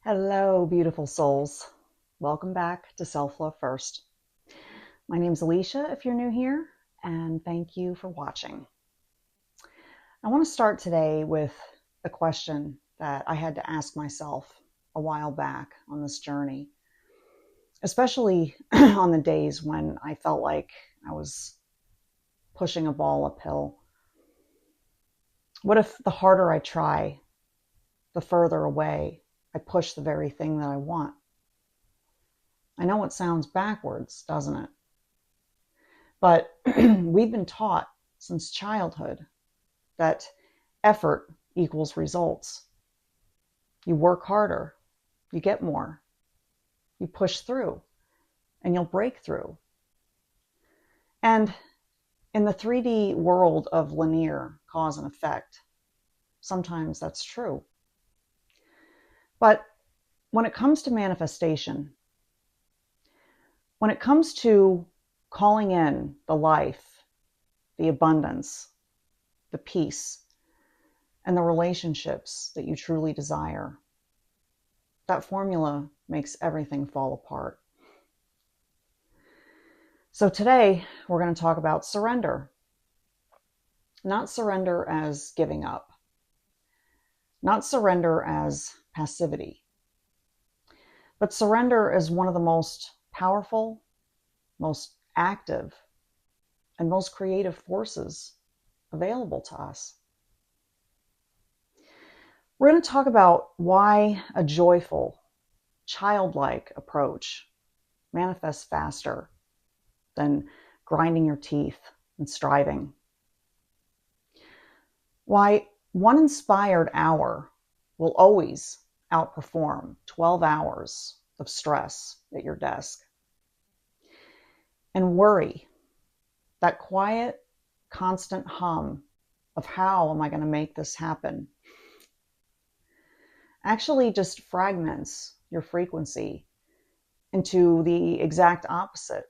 Hello, beautiful souls. Welcome back to Self-Love First. My name's Alicia, if you're new here, and thank you for watching. I want to start today with a question that I had to ask myself a while back on this journey, especially on the days when I felt like I was pushing a ball uphill. What if the harder I try, the further away I push the very thing that I want? I know it sounds backwards, doesn't it? But we've been taught since childhood that effort equals results. You work harder, you get more. You push through, and you'll break through. And in the 3D world of linear cause and effect, sometimes that's true. But when it comes to manifestation, when it comes to calling in the life, the abundance, the peace, and the relationships that you truly desire, that formula makes everything fall apart. So today we're going to talk about surrender. Not surrender as giving up. Not surrender as passivity. But surrender as one of the most powerful, most active, and most creative forces available to us. We're going to talk about why a joyful, childlike approach manifests faster than grinding your teeth and striving. Why one inspired hour will always outperform 12 hours of stress at your desk. And worry, that quiet, constant hum of how am I going to make this happen, actually just fragments your frequency into the exact opposite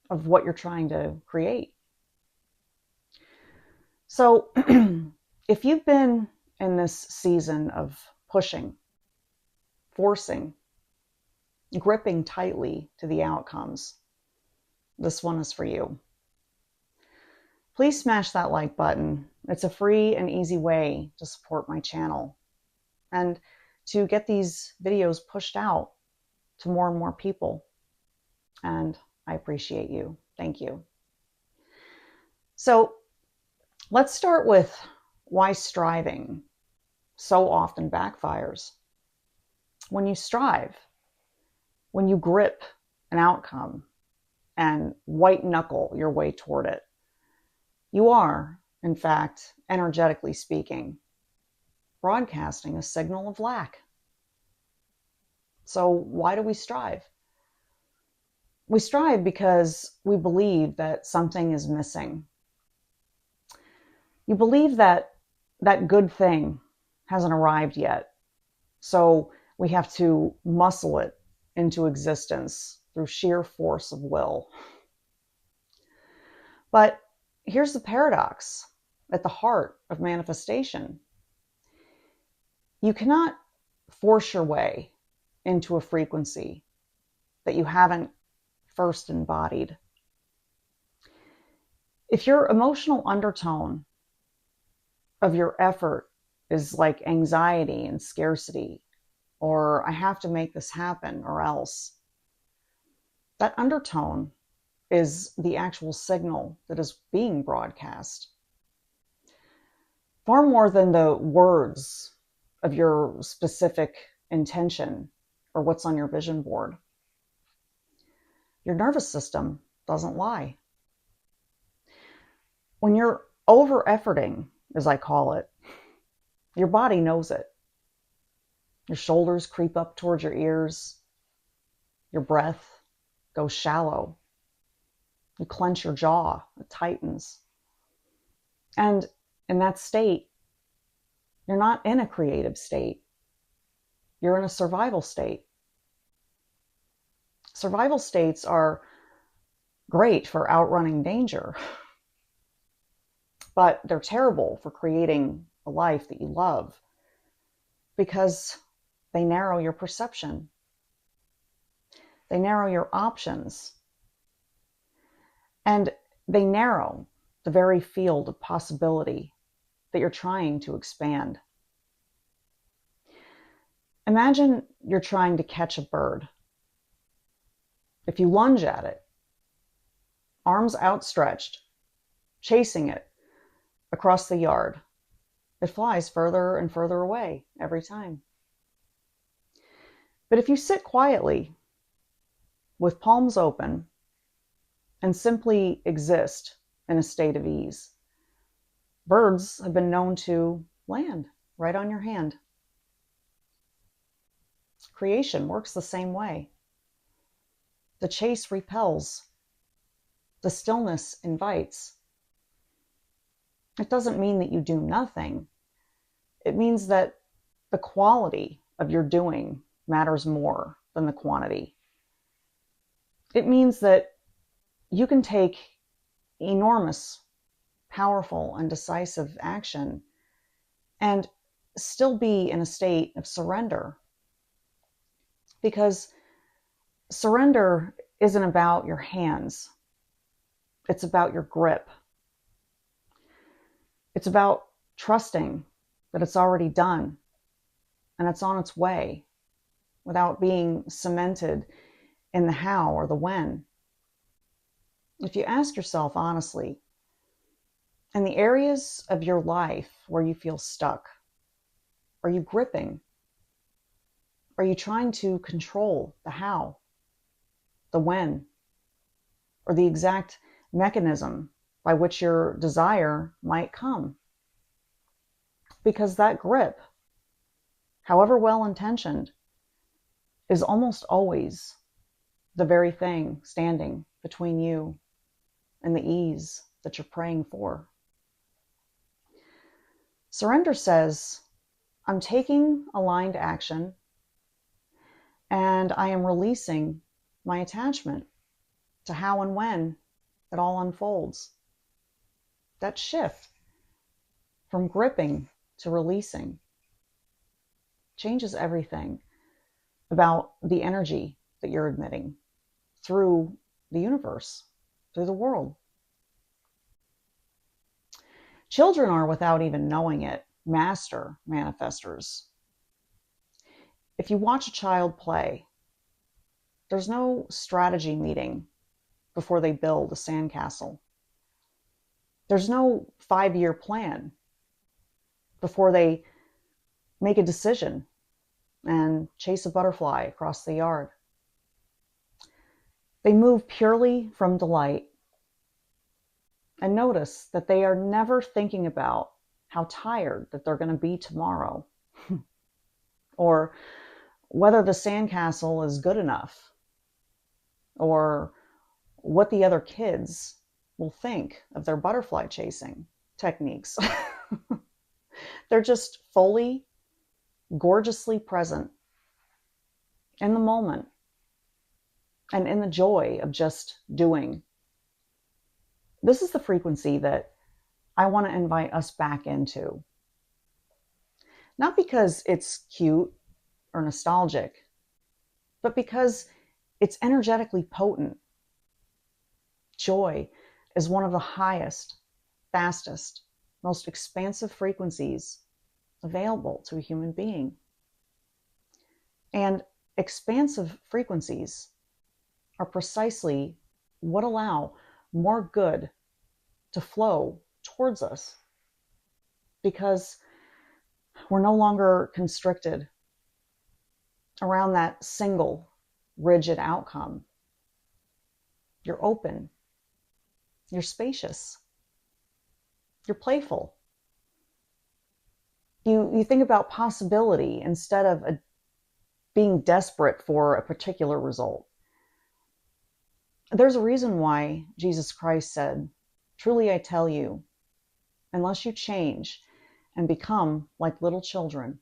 of what you're trying to create. So if you've been in this season of pushing, forcing, gripping tightly to the outcomes, this one is for you. Please smash that like button. It's a free and easy way to support my channel and to get these videos pushed out to more and more people. And I appreciate you. Thank you. So let's start with why striving so often backfires. When you strive, when you grip an outcome and white knuckle your way toward it, you are, in fact, energetically speaking, broadcasting a signal of lack. So why do we strive? We strive because we believe that something is missing. You believe that that good thing hasn't arrived yet, so we have to muscle it into existence through sheer force of will. But here's the paradox at the heart of manifestation. You cannot force your way into a frequency that you haven't first embodied. If your emotional undertone of your effort is like anxiety and scarcity, or I have to make this happen or else, that undertone is the actual signal that is being broadcast. Far more than the words of your specific intention or what's on your vision board. Your nervous system doesn't lie. When you're over-efforting, as I call it, your body knows it. Your shoulders creep up towards your ears. Your breath goes shallow. You clench your jaw, it tightens. And in that state, you're not in a creative state. You're in a survival state. Survival states are great for outrunning danger, but they're terrible for creating a life that you love, because They narrow your perception. They narrow your options. And they narrow the very field of possibility that you're trying to expand. Imagine you're trying to catch a bird. If you lunge at it, arms outstretched, chasing it across the yard, it flies further and further away every time. But if you sit quietly, with palms open, and simply exist in a state of ease, birds have been known to land right on your hand. Creation works the same way. The chase repels. The stillness invites. It doesn't mean that you do nothing. It means that the quality of your doing matters more than the quantity. It means that you can take enormous, powerful, and decisive action and still be in a state of surrender. Because surrender isn't about your hands. It's about your grip. It's about trusting that it's already done and it's on its way without being cemented in the how or the when. If you ask yourself honestly, in the areas of your life where you feel stuck, are you gripping? Are you trying to control the how, the when, or the exact mechanism by which your desire might come? Because that grip, however well-intentioned, is almost always the very thing standing between you and the ease that you're praying for. Surrender says, I'm taking aligned action and I am releasing my attachment to how and when it all unfolds. That shift from gripping to releasing changes everything about the energy that you're emitting through the universe, through the world. Children are, without even knowing it, master manifestors. If you watch a child play, there's no strategy meeting before they build a sandcastle. There's no 5-year plan before they make a decision and chase a butterfly across the yard. They move purely from delight and notice that they are never thinking about how tired that they're going to be tomorrow or whether the sandcastle is good enough or what the other kids will think of their butterfly chasing techniques. They're just fully, gorgeously present in the moment and in the joy of just doing. This is the frequency that I want to invite us back into. Not because it's cute or nostalgic, but because it's energetically potent. Joy is one of the highest, fastest, most expansive frequencies available to a human being. And expansive frequencies are precisely what allow more good to flow towards us, because we're no longer constricted around that single rigid outcome. You're open, you're spacious, you're playful. You think about possibility instead of being desperate for a particular result. There's a reason why Jesus Christ said, "Truly I tell you, unless you change and become like little children,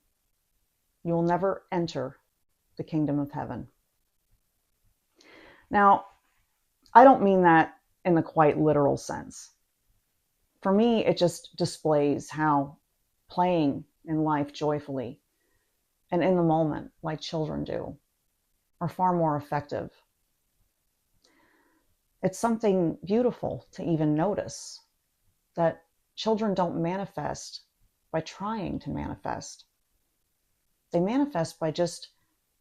you will never enter the kingdom of heaven." Now, I don't mean that in the quite literal sense. For me, it just displays how playing in life joyfully and in the moment, like children do, are far more effective. It's something beautiful to even notice that children don't manifest by trying to manifest. They manifest by just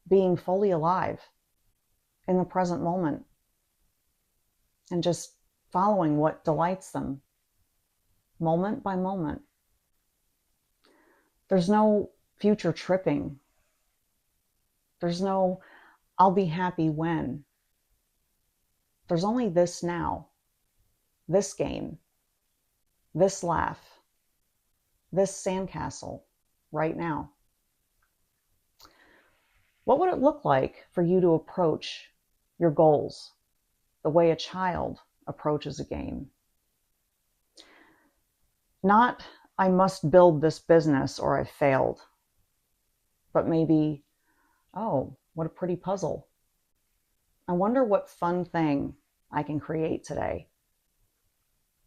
being fully alive in the present moment and just following what delights them moment by moment. There's no future tripping. There's no, I'll be happy when. There's only this now, this game, this laugh, this sandcastle right now. What would it look like for you to approach your goals the way a child approaches a game? Not, I must build this business or I've failed, but maybe, oh, what a pretty puzzle. I wonder what fun thing I can create today.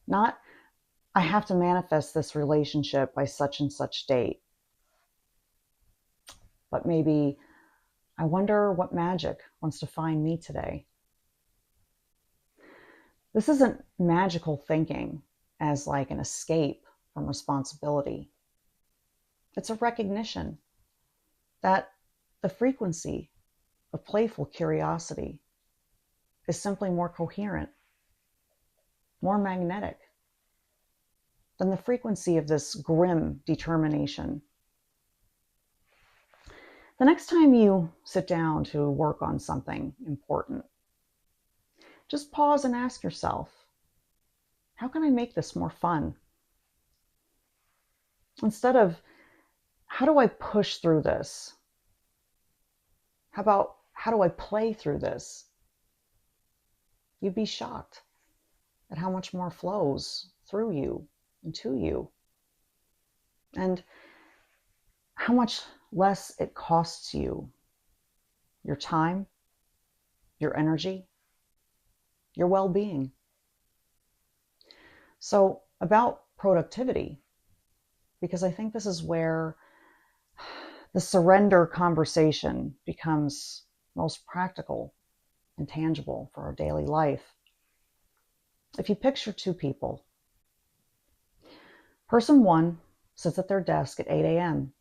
Not, I have to manifest this relationship by such and such date, but maybe, I wonder what magic wants to find me today. This isn't magical thinking as like an escape from responsibility. It's a recognition that the frequency of playful curiosity is simply more coherent, more magnetic than the frequency of this grim determination. The next time you sit down to work on something important, just pause and ask yourself, how can I make this more fun? Instead of, how do I push through this? How about, how do I play through this? You'd be shocked at how much more flows through you and to you, and how much less it costs you your time, your energy, your well-being. So about productivity, because I think this is where the surrender conversation becomes most practical and tangible for our daily life. If you picture two people, person one sits at their desk at 8 a.m.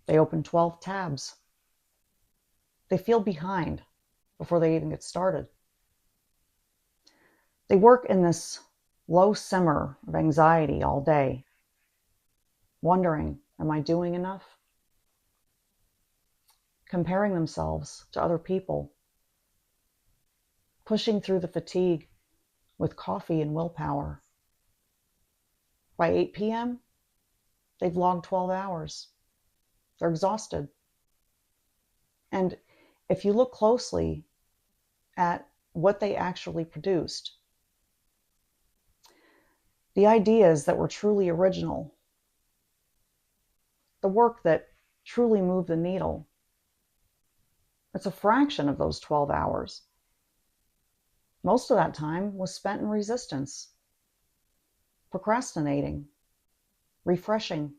They open 12 tabs. They feel behind before they even get started. They work in this low simmer of anxiety all day, wondering, am I doing enough? Comparing themselves to other people, pushing through the fatigue with coffee and willpower. By 8 p.m., they've logged 12 hours. They're exhausted. And if you look closely at what they actually produced, the ideas that were truly original, the work that truly moved the needle, it's a fraction of those 12 hours. Most of that time was spent in resistance, procrastinating, refreshing,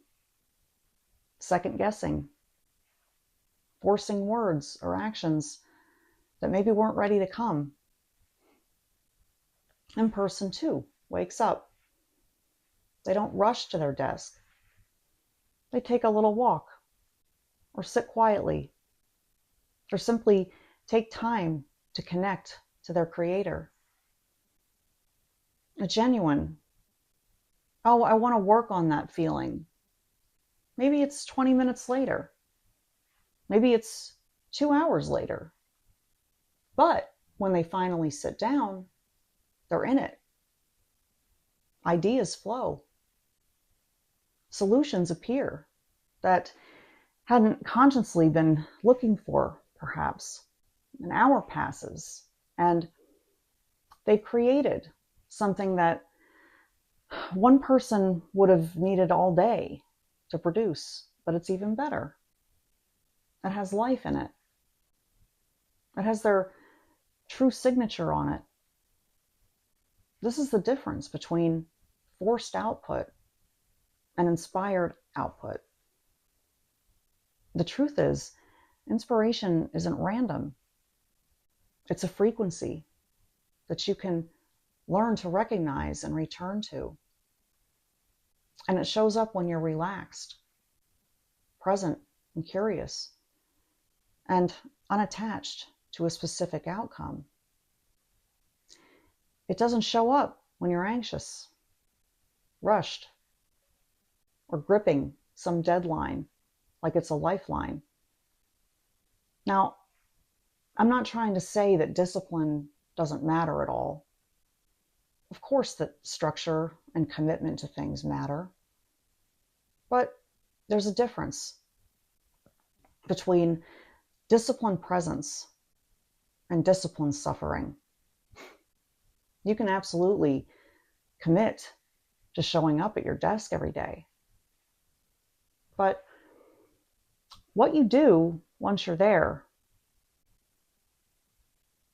second-guessing, forcing words or actions that maybe weren't ready to come. And person two wakes up. They don't rush to their desk. They take a little walk or sit quietly or simply take time to connect to their creator. A genuine, oh, I want to work on that feeling. Maybe it's 20 minutes later. Maybe it's 2 hours later. But when they finally sit down, they're in it. Ideas flow. Solutions appear that hadn't consciously been looking for, perhaps. An hour passes, and they've created something that one person would have needed all day to produce, but it's even better. It has life in it. It has their true signature on it. This is the difference between forced output and inspired output. The truth is, inspiration isn't random. It's a frequency that you can learn to recognize and return to. And it shows up when you're relaxed, present, and curious, and unattached to a specific outcome. It doesn't show up when you're anxious, rushed, or gripping some deadline like it's a lifeline. Now, I'm not trying to say that discipline doesn't matter at all. Of course that structure and commitment to things matter. But there's a difference between disciplined presence and disciplined suffering. You can absolutely commit to showing up at your desk every day. But what you do once you're there,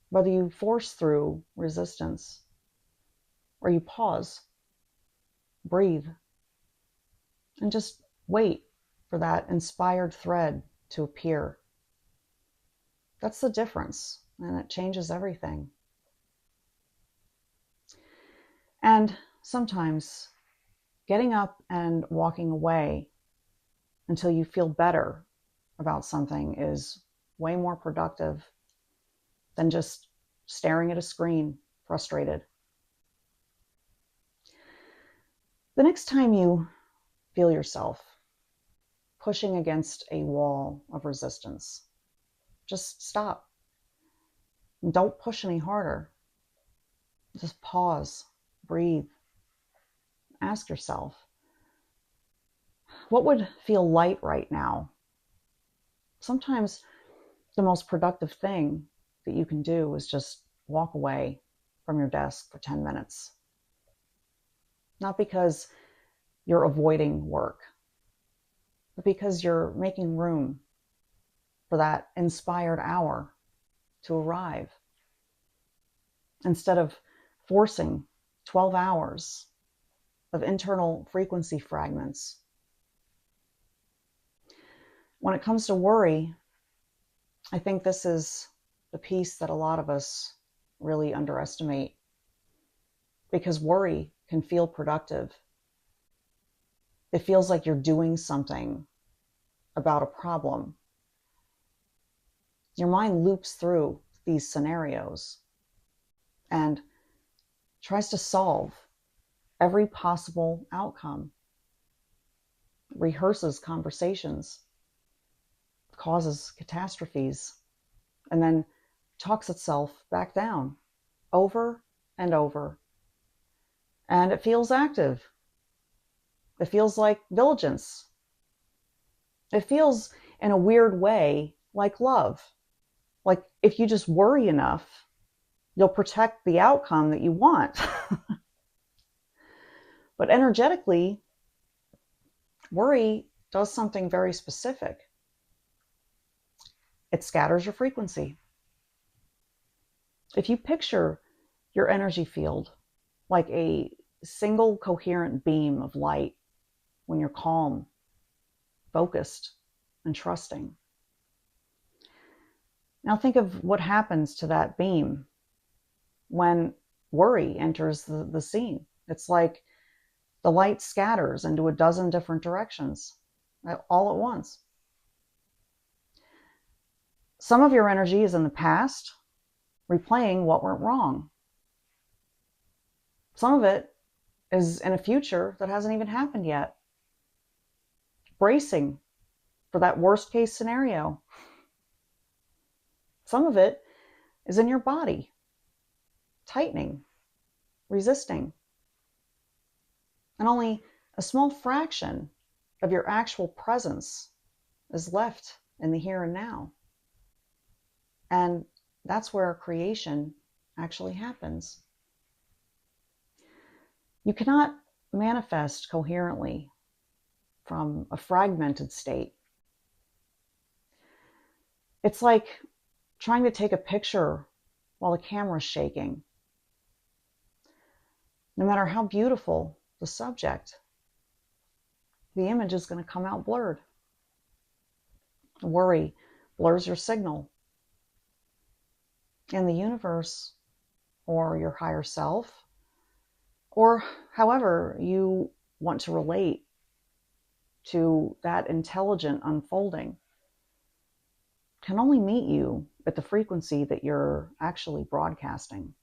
whether you force through resistance or you pause, breathe, and just wait for that inspired thread to appear. That's the difference, and it changes everything. And sometimes getting up and walking away until you feel better about something is way more productive than just staring at a screen, frustrated. The next time you feel yourself pushing against a wall of resistance, just stop. And don't push any harder. Just pause, breathe. Ask yourself, what would feel light right now? Sometimes the most productive thing that you can do is just walk away from your desk for 10 minutes. Not because you're avoiding work, but because you're making room for that inspired hour to arrive. Instead of forcing 12 hours of internal frequency fragments. When it comes to worry, I think this is the piece that a lot of us really underestimate, because worry can feel productive. It feels like you're doing something about a problem. Your mind loops through these scenarios and tries to solve every possible outcome, rehearses conversations, causes catastrophes, and then talks itself back down over and over. And it feels active. It feels like diligence. It feels, in a weird way, like love. Like if you just worry enough, you'll protect the outcome that you want. But energetically, worry does something very specific. It scatters your frequency. If you picture your energy field like a single coherent beam of light when you're calm, focused, and trusting. Now think of what happens to that beam when worry enters the scene. It's like the light scatters into a dozen different directions all at once. Some of your energy is in the past, replaying what went wrong. Some of it is in a future that hasn't even happened yet, bracing for that worst case scenario. Some of it is in your body, tightening, resisting. And only a small fraction of your actual presence is left in the here and now. And that's where creation actually happens. You cannot manifest coherently from a fragmented state. It's like trying to take a picture while the camera's shaking. No matter how beautiful the subject, the image is going to come out blurred. Worry blurs your signal. And the universe, or your higher self, or however you want to relate to that intelligent unfolding, can only meet you at the frequency that you're actually broadcasting,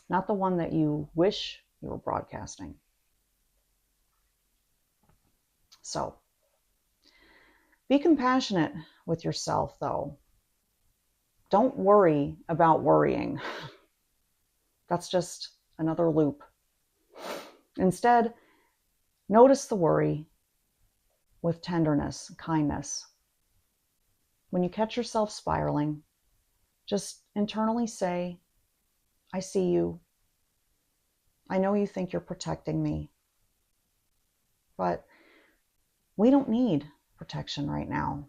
not the one that you wish you were broadcasting. So, be compassionate with yourself, though. Don't worry about worrying. That's just another loop. Instead, notice the worry with tenderness, kindness. When you catch yourself spiraling, just internally say, I see you. I know you think you're protecting me, but we don't need protection right now.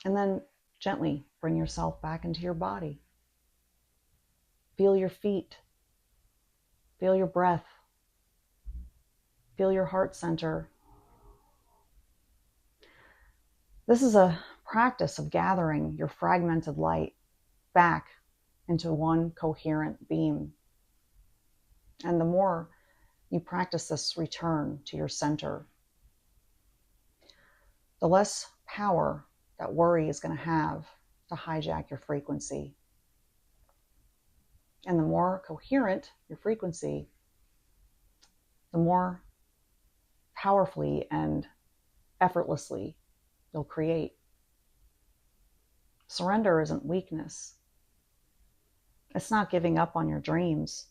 And then gently bring yourself back into your body. Feel your feet. Feel your breath. Feel your heart center. This is a practice of gathering your fragmented light back into one coherent beam. And the more you practice this return to your center, the less power that worry is going to have to hijack your frequency. And the more coherent your frequency, the more powerfully and effortlessly you'll create. Surrender isn't weakness. It's not giving up on your dreams.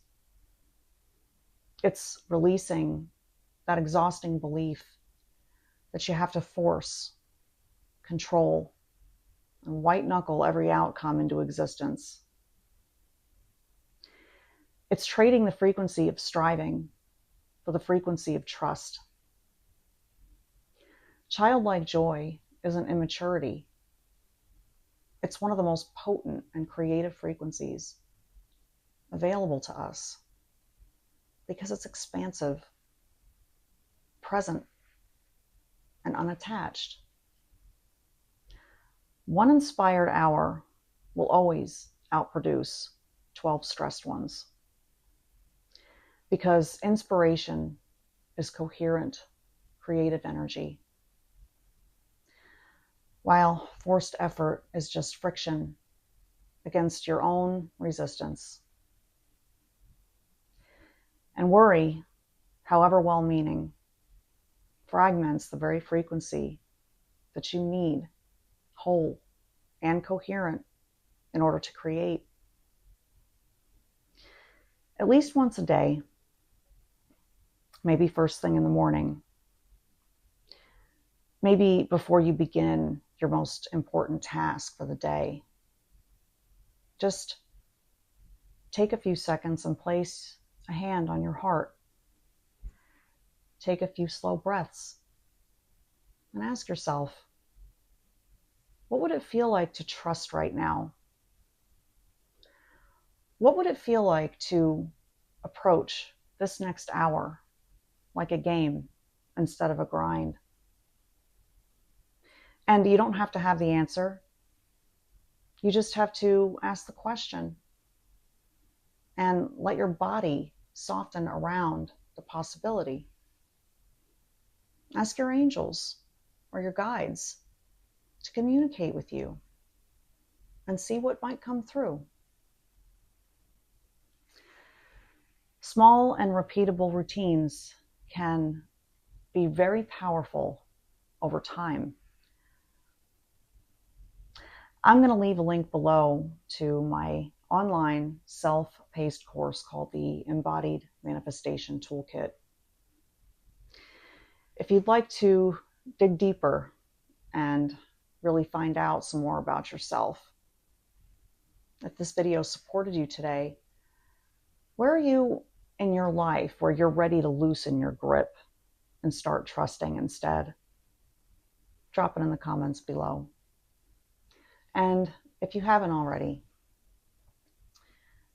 It's releasing that exhausting belief that you have to force, control, and white knuckle every outcome into existence. It's trading the frequency of striving for the frequency of trust. Childlike joy isn't immaturity. It's one of the most potent and creative frequencies available to us because it's expansive, present, and unattached. One inspired hour will always outproduce 12 stressed ones, because inspiration is coherent, creative energy, while forced effort is just friction against your own resistance. And worry, however well-meaning, fragments the very frequency that you need, whole and coherent, in order to create. At least once a day, maybe first thing in the morning, maybe before you begin your most important task for the day, just take a few seconds and place a hand on your heart. Take a few slow breaths and ask yourself, what would it feel like to trust right now? What would it feel like to approach this next hour like a game instead of a grind? And you don't have to have the answer. You just have to ask the question and let your body soften around the possibility. Ask your angels or your guides to communicate with you and see what might come through. Small and repeatable routines can be very powerful over time. I'm going to leave a link below to my online self-paced course called the Embodied Manifestation Toolkit. If you'd like to dig deeper and really find out some more about yourself, if this video supported you today, where are you in your life where you're ready to loosen your grip and start trusting instead? Drop it in the comments below. And if you haven't already,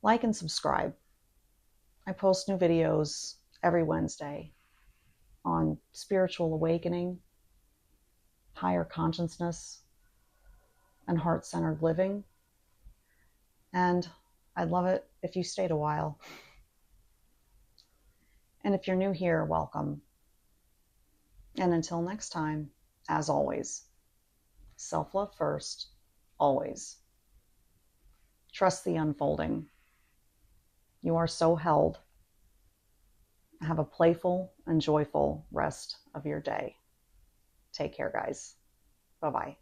like and subscribe. I post new videos every Wednesday on spiritual awakening, higher consciousness and heart-centered living. And I'd love it if you stayed a while. And if you're new here, welcome. And until next time, as always, self-love first, always. Trust the unfolding. You are so held. Have a playful and joyful rest of your day. Take care, guys. Bye-bye.